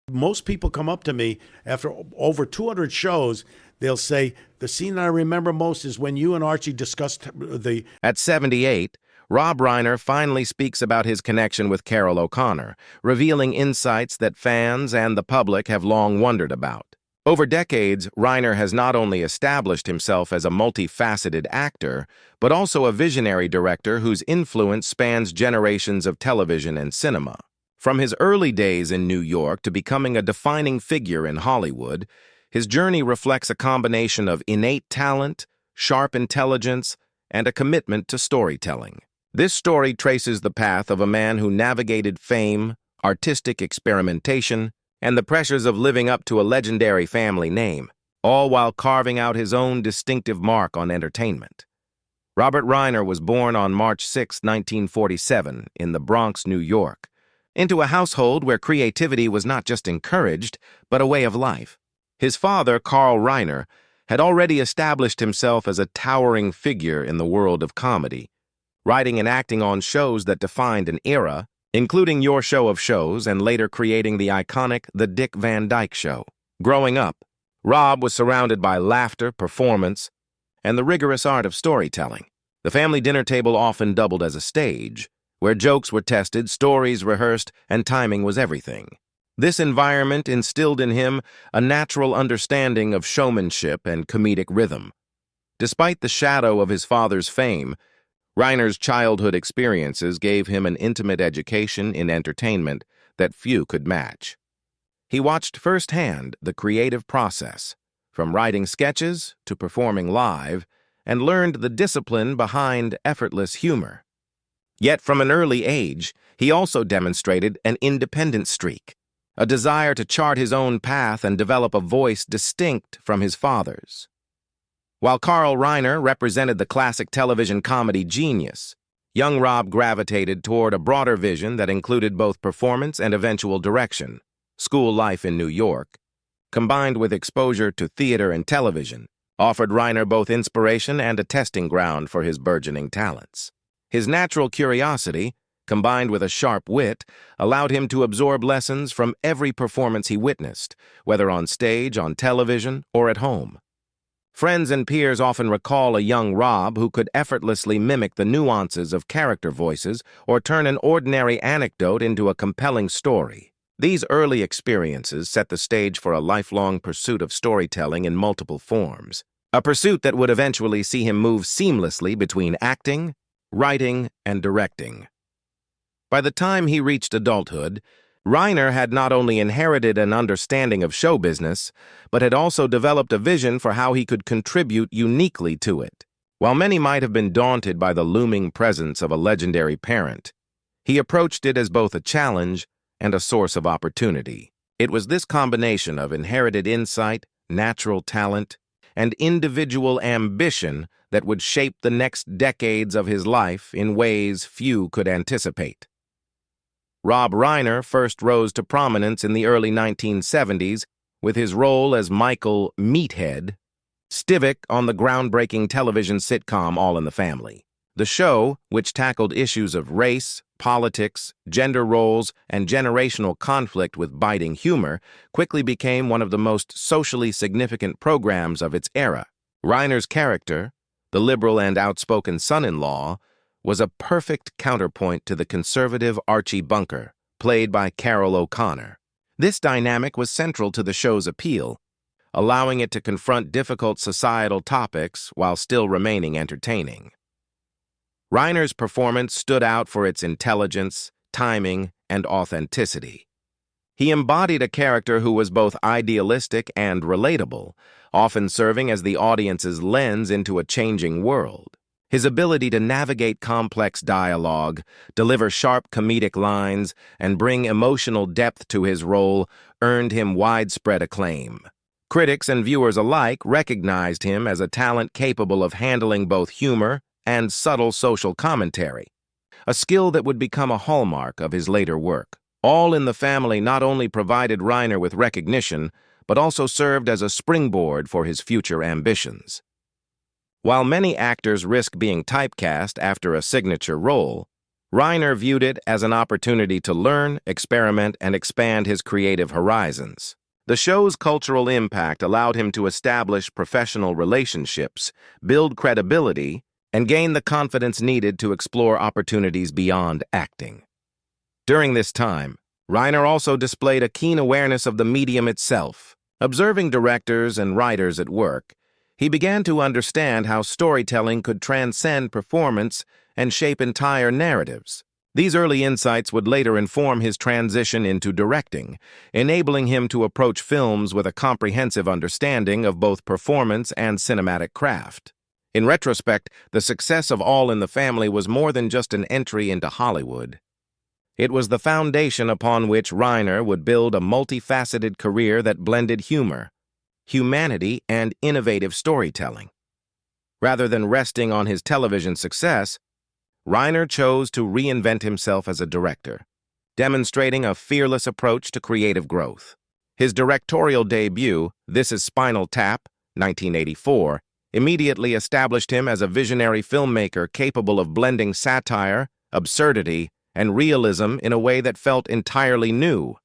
Most people come up to me after over 200 shows. They'll say, the scene I remember most is when you and Archie discussed the... At 78, Rob Reiner finally speaks about his connection with Carroll O'Connor, revealing insights that fans and the public have long wondered about. Over decades, Reiner has not only established himself as a multifaceted actor, but also a visionary director whose influence spans generations of television and cinema. From his early days in New York to becoming a defining figure in Hollywood, his journey reflects a combination of innate talent, sharp intelligence, and a commitment to storytelling. This story traces the path of a man who navigated fame, artistic experimentation, and the pressures of living up to a legendary family name, all while carving out his own distinctive mark on entertainment. Robert Reiner was born on March 6, 1947, in the Bronx, New York, into a household where creativity was not just encouraged, but a way of life. His father, Carl Reiner, had already established himself as a towering figure in the world of comedy, writing and acting on shows that defined an era, including Your Show of Shows and later creating the iconic The Dick Van Dyke Show. Growing up, Rob was surrounded by laughter, performance, and the rigorous art of storytelling. The family dinner table often doubled as a stage, where jokes were tested, stories rehearsed, and timing was everything. This environment instilled in him a natural understanding of showmanship and comedic rhythm. Despite the shadow of his father's fame, Reiner's childhood experiences gave him an intimate education in entertainment that few could match. He watched firsthand the creative process, from writing sketches to performing live, and learned the discipline behind effortless humor. Yet from an early age, he also demonstrated an independent streak, a desire to chart his own path and develop a voice distinct from his father's. While Carl Reiner represented the classic television comedy genius, young Rob gravitated toward a broader vision that included both performance and eventual direction. School life in New York, combined with exposure to theater and television, offered Reiner both inspiration and a testing ground for his burgeoning talents. His natural curiosity, combined with a sharp wit, allowed him to absorb lessons from every performance he witnessed, whether on stage, on television, or at home. Friends and peers often recall a young Rob who could effortlessly mimic the nuances of character voices or turn an ordinary anecdote into a compelling story. These early experiences set the stage for a lifelong pursuit of storytelling in multiple forms, a pursuit that would eventually see him move seamlessly between acting, writing, and directing. By the time he reached adulthood, Reiner had not only inherited an understanding of show business, but had also developed a vision for how he could contribute uniquely to it. While many might have been daunted by the looming presence of a legendary parent, he approached it as both a challenge and a source of opportunity. It was this combination of inherited insight, natural talent, and individual ambition that would shape the next decades of his life in ways few could anticipate. Rob Reiner first rose to prominence in the early 1970s with his role as Michael Meathead Stivic on the groundbreaking television sitcom All in the Family. The show, which tackled issues of race, politics, gender roles, and generational conflict with biting humor, quickly became one of the most socially significant programs of its era. Reiner's character, the liberal and outspoken son-in-law, was a perfect counterpoint to the conservative Archie Bunker, played by Carroll O'Connor. This dynamic was central to the show's appeal, allowing it to confront difficult societal topics while still remaining entertaining. Reiner's performance stood out for its intelligence, timing, and authenticity. He embodied a character who was both idealistic and relatable, often serving as the audience's lens into a changing world. His ability to navigate complex dialogue, deliver sharp comedic lines, and bring emotional depth to his role earned him widespread acclaim. Critics and viewers alike recognized him as a talent capable of handling both humor and subtle social commentary, a skill that would become a hallmark of his later work. All in the Family not only provided Reiner with recognition, but also served as a springboard for his future ambitions. While many actors risk being typecast after a signature role, Reiner viewed it as an opportunity to learn, experiment, and expand his creative horizons. The show's cultural impact allowed him to establish professional relationships, build credibility, and gain the confidence needed to explore opportunities beyond acting. During this time, Reiner also displayed a keen awareness of the medium itself. Observing directors and writers at work, he began to understand how storytelling could transcend performance and shape entire narratives. These early insights would later inform his transition into directing, enabling him to approach films with a comprehensive understanding of both performance and cinematic craft. In retrospect, the success of All in the Family was more than just an entry into Hollywood. It was the foundation upon which Reiner would build a multifaceted career that blended humor, humanity, and innovative storytelling. Rather than resting on his television success, Reiner chose to reinvent himself as a director, demonstrating a fearless approach to creative growth. His directorial debut, This Is Spinal Tap, 1984, immediately established him as a visionary filmmaker capable of blending satire, absurdity, and realism in a way that felt entirely new.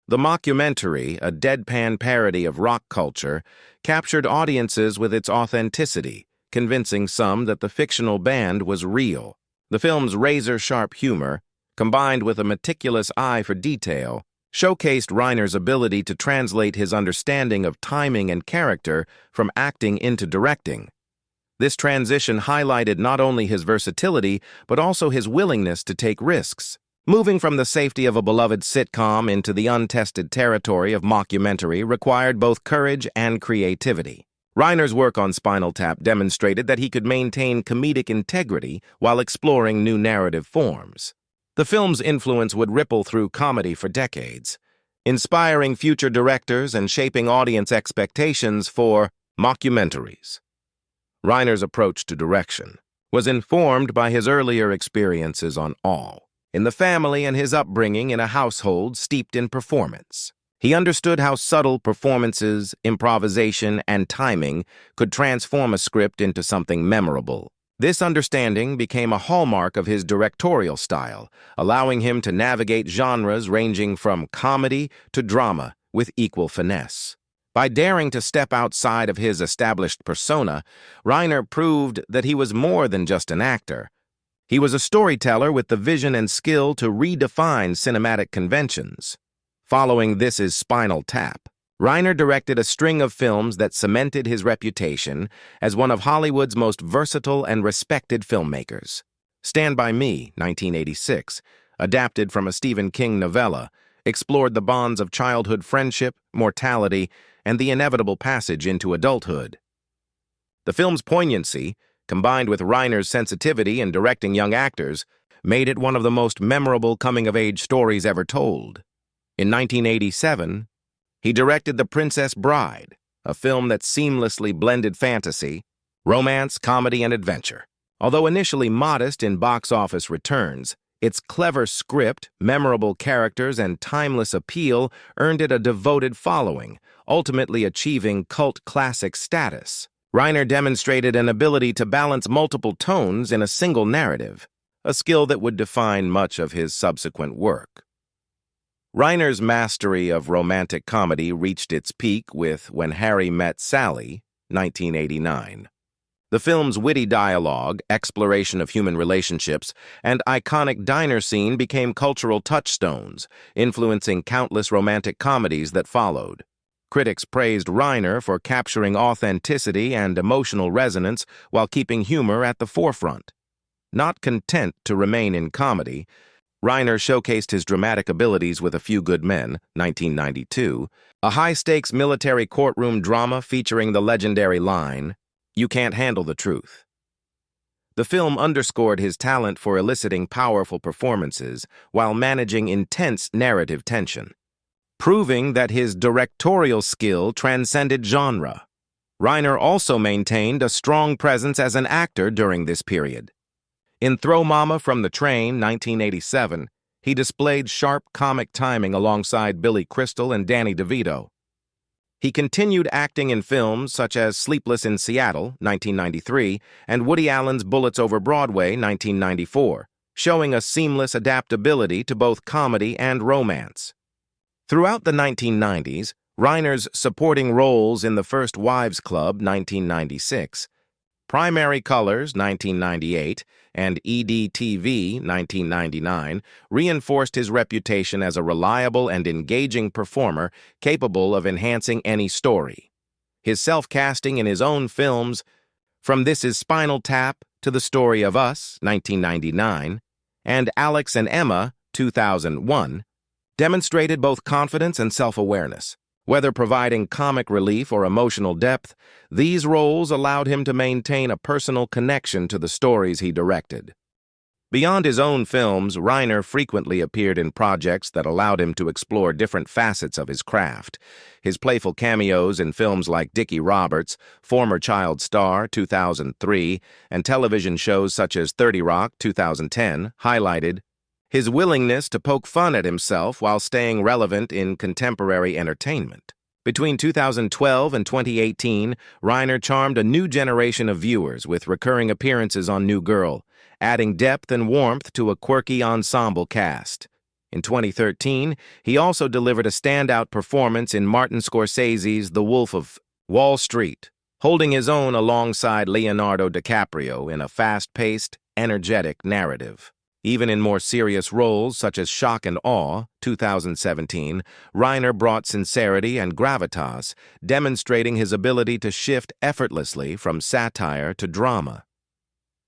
The mockumentary, a deadpan parody of rock culture, captured audiences with its authenticity, convincing some that the fictional band was real. The film's razor-sharp humor, combined with a meticulous eye for detail, showcased Reiner's ability to translate his understanding of timing and character from acting into directing. This transition highlighted not only his versatility, but also his willingness to take risks. Moving from the safety of a beloved sitcom into the untested territory of mockumentary required both courage and creativity. Reiner's work on Spinal Tap demonstrated that he could maintain comedic integrity while exploring new narrative forms. The film's influence would ripple through comedy for decades, inspiring future directors and shaping audience expectations for mockumentaries. Reiner's approach to direction was informed by his earlier experiences on All in the Family and his upbringing in a household steeped in performance. He understood how subtle performances, improvisation, and timing could transform a script into something memorable. This understanding became a hallmark of his directorial style, allowing him to navigate genres ranging from comedy to drama with equal finesse. By daring to step outside of his established persona, Reiner proved that he was more than just an actor. He was a storyteller with the vision and skill to redefine cinematic conventions. Following This Is Spinal Tap, Reiner directed a string of films that cemented his reputation as one of Hollywood's most versatile and respected filmmakers. Stand By Me, 1986, adapted from a Stephen King novella, explored the bonds of childhood friendship, mortality, and the inevitable passage into adulthood. The film's poignancy, combined with Reiner's sensitivity in directing young actors, made it one of the most memorable coming-of-age stories ever told. In 1987, he directed The Princess Bride, a film that seamlessly blended fantasy, romance, comedy, and adventure. Although initially modest in box office returns, its clever script, memorable characters, and timeless appeal earned it a devoted following, ultimately achieving cult classic status. Reiner demonstrated an ability to balance multiple tones in a single narrative, a skill that would define much of his subsequent work. Reiner's mastery of romantic comedy reached its peak with When Harry Met Sally, 1989. The film's witty dialogue, exploration of human relationships, and iconic diner scene became cultural touchstones, influencing countless romantic comedies that followed. Critics praised Reiner for capturing authenticity and emotional resonance while keeping humor at the forefront. Not content to remain in comedy, Reiner showcased his dramatic abilities with A Few Good Men, 1992, a high-stakes military courtroom drama featuring the legendary line, "You can't handle the truth." The film underscored his talent for eliciting powerful performances while managing intense narrative tension, proving that his directorial skill transcended genre. Reiner also maintained a strong presence as an actor during this period. In Throw Mama from the Train, 1987, he displayed sharp comic timing alongside Billy Crystal and Danny DeVito. He continued acting in films such as Sleepless in Seattle, 1993, and Woody Allen's Bullets Over Broadway, 1994, showing a seamless adaptability to both comedy and romance. Throughout the 1990s, Reiner's supporting roles in The First Wives Club, 1996, Primary Colors, 1998, and EDTV, 1999, reinforced his reputation as a reliable and engaging performer capable of enhancing any story. His self-casting in his own films, from This Is Spinal Tap to The Story of Us, 1999, and Alex and Emma, 2001, demonstrated both confidence and self-awareness. Whether providing comic relief or emotional depth, these roles allowed him to maintain a personal connection to the stories he directed. Beyond his own films, Reiner frequently appeared in projects that allowed him to explore different facets of his craft. His playful cameos in films like Dickie Roberts, Former Child Star, 2003, and television shows such as 30 Rock, 2010, highlighted his willingness to poke fun at himself while staying relevant in contemporary entertainment. Between 2012 and 2018, Reiner charmed a new generation of viewers with recurring appearances on New Girl, adding depth and warmth to a quirky ensemble cast. In 2013, he also delivered a standout performance in Martin Scorsese's The Wolf of Wall Street, holding his own alongside Leonardo DiCaprio in a fast-paced, energetic narrative. Even in more serious roles such as Shock and Awe, 2017, Reiner brought sincerity and gravitas, demonstrating his ability to shift effortlessly from satire to drama.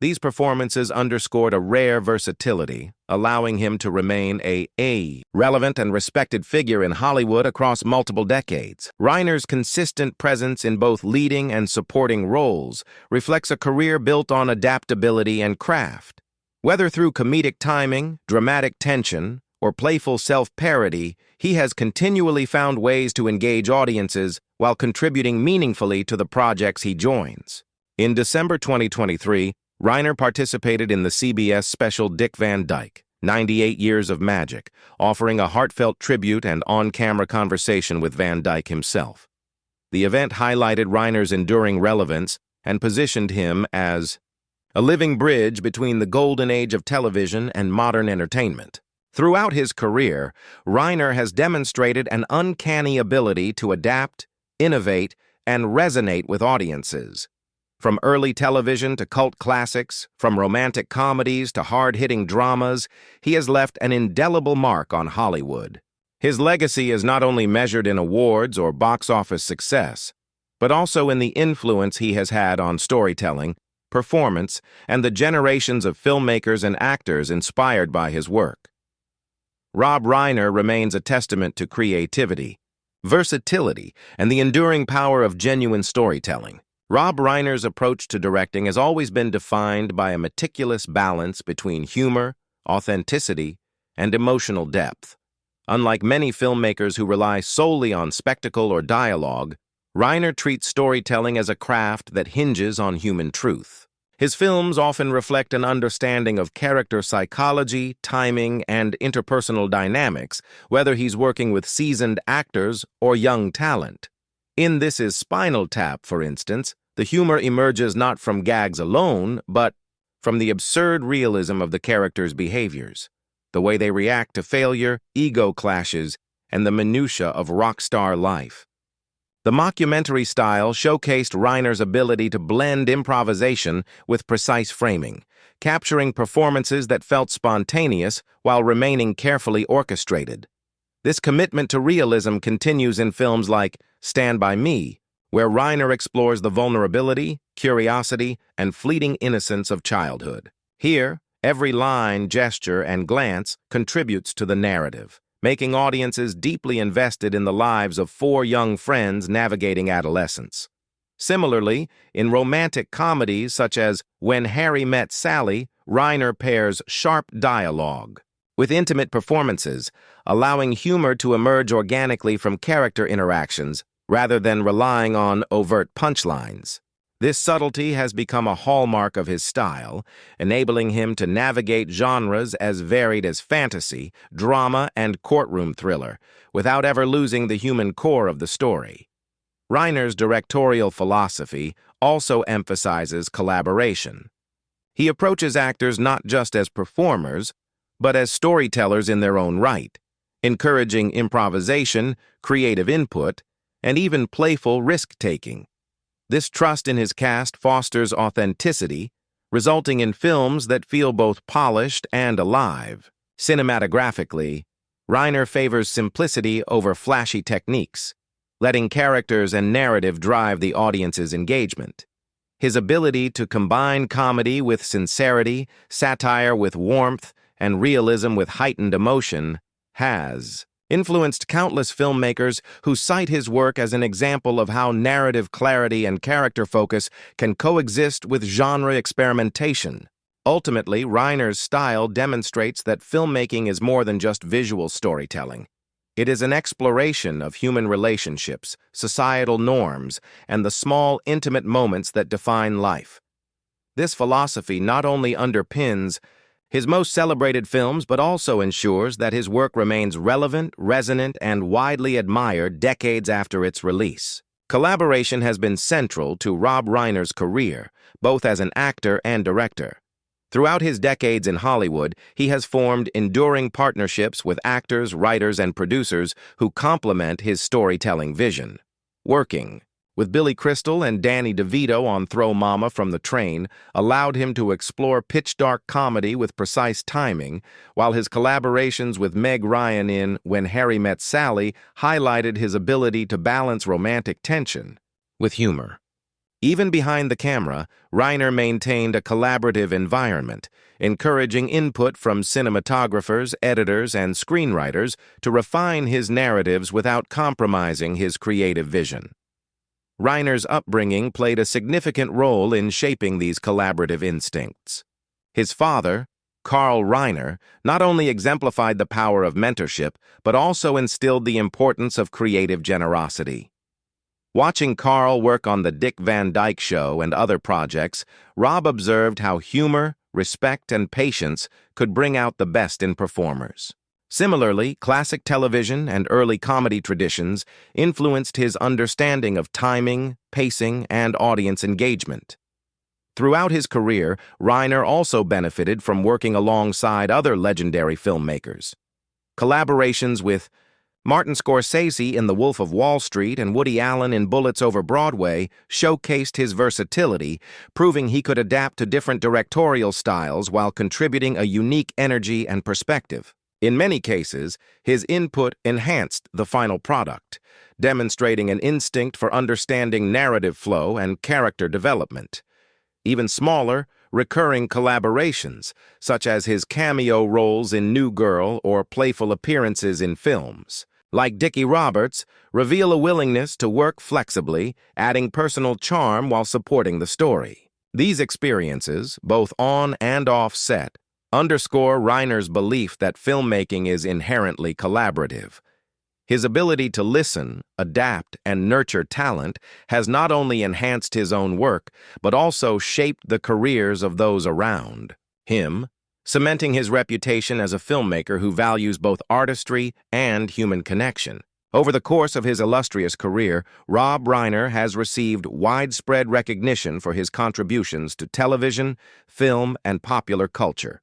These performances underscored a rare versatility, allowing him to remain a relevant and respected figure in Hollywood across multiple decades. Reiner's consistent presence in both leading and supporting roles reflects a career built on adaptability and craft. Whether through comedic timing, dramatic tension, or playful self-parody, he has continually found ways to engage audiences while contributing meaningfully to the projects he joins. In December 2023, Reiner participated in the CBS special Dick Van Dyke, 98 Years of Magic, offering a heartfelt tribute and on-camera conversation with Van Dyke himself. The event highlighted Reiner's enduring relevance and positioned him as a living bridge between the golden age of television and modern entertainment. Throughout his career, Reiner has demonstrated an uncanny ability to adapt, innovate, and resonate with audiences. From early television to cult classics, from romantic comedies to hard-hitting dramas, he has left an indelible mark on Hollywood. His legacy is not only measured in awards or box office success, but also in the influence he has had on storytelling, performance, and the generations of filmmakers and actors inspired by his work. Rob Reiner remains a testament to creativity, versatility, and the enduring power of genuine storytelling. Rob Reiner's approach to directing has always been defined by a meticulous balance between humor, authenticity, and emotional depth. Unlike many filmmakers who rely solely on spectacle or dialogue, Reiner treats storytelling as a craft that hinges on human truth. His films often reflect an understanding of character psychology, timing, and interpersonal dynamics, whether he's working with seasoned actors or young talent. In This Is Spinal Tap, for instance, the humor emerges not from gags alone, but from the absurd realism of the characters' behaviors, the way they react to failure, ego clashes, and the minutiae of rock star life. The mockumentary style showcased Reiner's ability to blend improvisation with precise framing, capturing performances that felt spontaneous while remaining carefully orchestrated. This commitment to realism continues in films like Stand By Me, where Reiner explores the vulnerability, curiosity, and fleeting innocence of childhood. Here, every line, gesture, and glance contributes to the narrative, making audiences deeply invested in the lives of four young friends navigating adolescence. Similarly, in romantic comedies such as When Harry Met Sally, Reiner pairs sharp dialogue with intimate performances, allowing humor to emerge organically from character interactions rather than relying on overt punchlines. This subtlety has become a hallmark of his style, enabling him to navigate genres as varied as fantasy, drama, and courtroom thriller, without ever losing the human core of the story. Reiner's directorial philosophy also emphasizes collaboration. He approaches actors not just as performers, but as storytellers in their own right, encouraging improvisation, creative input, and even playful risk-taking. This trust in his cast fosters authenticity, resulting in films that feel both polished and alive. Cinematographically, Reiner favors simplicity over flashy techniques, letting characters and narrative drive the audience's engagement. His ability to combine comedy with sincerity, satire with warmth, and realism with heightened emotion has influenced countless filmmakers who cite his work as an example of how narrative clarity and character focus can coexist with genre experimentation. Ultimately, Reiner's style demonstrates that filmmaking is more than just visual storytelling. It is an exploration of human relationships, societal norms, and the small, intimate moments that define life. This philosophy not only underpins his most celebrated films, but also ensures that his work remains relevant, resonant, and widely admired decades after its release. Collaboration has been central to Rob Reiner's career, both as an actor and director. Throughout his decades in Hollywood, he has formed enduring partnerships with actors, writers, and producers who complement his storytelling vision. Working with Billy Crystal and Danny DeVito on Throw Mama from the Train allowed him to explore pitch-dark comedy with precise timing, while his collaborations with Meg Ryan in When Harry Met Sally highlighted his ability to balance romantic tension with humor. Even behind the camera, Reiner maintained a collaborative environment, encouraging input from cinematographers, editors, and screenwriters to refine his narratives without compromising his creative vision. Reiner's upbringing played a significant role in shaping these collaborative instincts. His father, Carl Reiner, not only exemplified the power of mentorship, but also instilled the importance of creative generosity. Watching Carl work on The Dick Van Dyke Show and other projects, Rob observed how humor, respect, and patience could bring out the best in performers. Similarly, classic television and early comedy traditions influenced his understanding of timing, pacing, and audience engagement. Throughout his career, Reiner also benefited from working alongside other legendary filmmakers. Collaborations with Martin Scorsese in The Wolf of Wall Street and Woody Allen in Bullets Over Broadway showcased his versatility, proving he could adapt to different directorial styles while contributing a unique energy and perspective. In many cases, his input enhanced the final product, demonstrating an instinct for understanding narrative flow and character development. Even smaller, recurring collaborations, such as his cameo roles in New Girl or playful appearances in films, like Dickie Roberts, reveal a willingness to work flexibly, adding personal charm while supporting the story. These experiences, both on and off set, underscore Reiner's belief that filmmaking is inherently collaborative. His ability to listen, adapt, and nurture talent has not only enhanced his own work, but also shaped the careers of those around him, cementing his reputation as a filmmaker who values both artistry and human connection. Over the course of his illustrious career, Rob Reiner has received widespread recognition for his contributions to television, film, and popular culture.